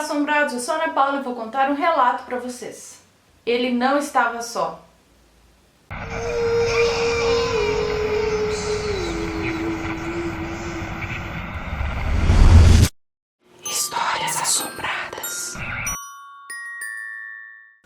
assombrados, eu sou a Ana Paula e vou contar um relato para vocês. Ele não estava só. Histórias assombradas.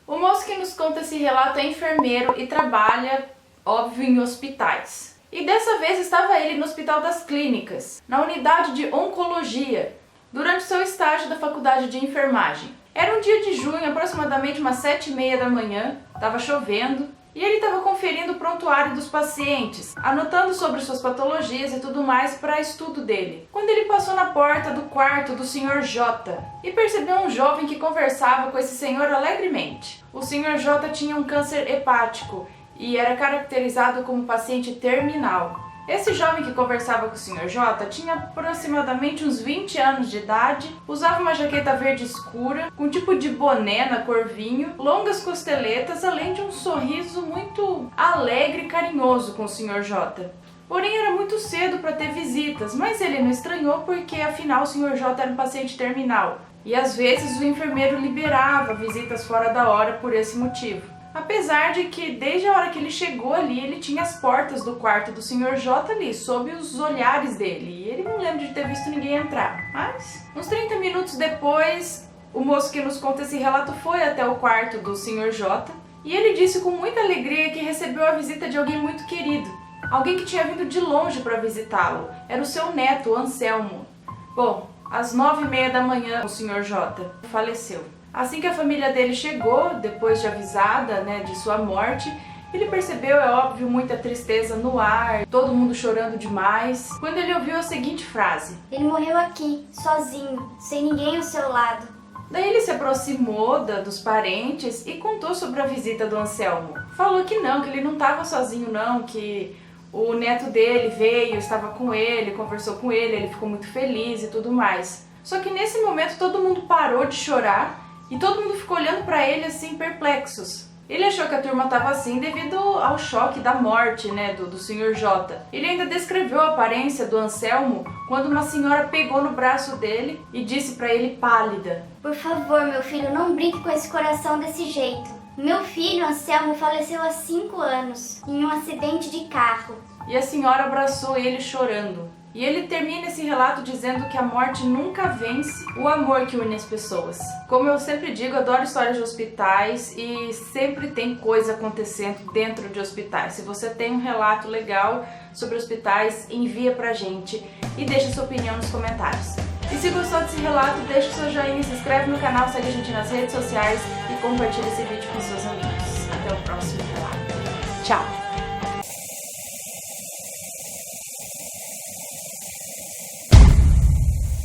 O moço que nos conta esse relato é enfermeiro e trabalha, óbvio, em hospitais. E dessa vez estava ele no Hospital das Clínicas, na unidade de oncologia, durante seu estágio da faculdade de enfermagem. Era um dia de junho, aproximadamente umas 7h30 da manhã, estava chovendo, e ele estava conferindo o prontuário dos pacientes, anotando sobre suas patologias e tudo mais para estudo dele. Quando ele passou na porta do quarto do Sr. J e percebeu um jovem que conversava com esse senhor alegremente. O Sr. J tinha um câncer hepático e era caracterizado como paciente terminal. Esse jovem que conversava com o Sr. J tinha aproximadamente uns 20 anos de idade, usava uma jaqueta verde escura, com um tipo de boné na cor vinho, longas costeletas, além de um sorriso muito alegre e carinhoso com o Sr. J. Porém, era muito cedo para ter visitas, mas ele não estranhou porque, afinal, o Sr. J era um paciente terminal. E às vezes o enfermeiro liberava visitas fora da hora por esse motivo. Apesar de que, desde a hora que ele chegou ali, ele tinha as portas do quarto do Sr. J ali, sob os olhares dele. E ele não lembra de ter visto ninguém entrar. Mas, uns 30 minutos depois, o moço que nos conta esse relato foi até o quarto do Sr. J. E ele disse com muita alegria que recebeu a visita de alguém muito querido. Alguém que tinha vindo de longe para visitá-lo. Era o seu neto, o Anselmo. Bom, às 9h30 da manhã, o Sr. J faleceu. Assim que a família dele chegou, depois de avisada, de sua morte, ele percebeu, é óbvio, muita tristeza no ar, todo mundo chorando demais, quando ele ouviu a seguinte frase: "Ele morreu aqui, sozinho, sem ninguém ao seu lado." Daí ele se aproximou dos parentes e contou sobre a visita do Anselmo. Falou que ele não estava sozinho não, que o neto dele veio, estava com ele, conversou com ele ficou muito feliz e tudo mais. Só que nesse momento todo mundo parou de chorar e todo mundo ficou olhando para ele assim, perplexos. Ele achou que a turma estava assim devido ao choque da morte, do Sr. J. Ele ainda descreveu a aparência do Anselmo quando uma senhora pegou no braço dele e disse para ele pálida: "Por favor, meu filho, não brinque com esse coração desse jeito. Meu filho, Anselmo, faleceu há 5 anos, em um acidente de carro." E a senhora abraçou ele chorando. E ele termina esse relato dizendo que a morte nunca vence o amor que une as pessoas. Como eu sempre digo, eu adoro histórias de hospitais e sempre tem coisa acontecendo dentro de hospitais. Se você tem um relato legal sobre hospitais, envia pra gente e deixa sua opinião nos comentários. E se gostou desse relato, deixa o seu joinha, se inscreve no canal, segue a gente nas redes sociais e compartilha esse vídeo com seus amigos. Até o próximo relato. Tchau!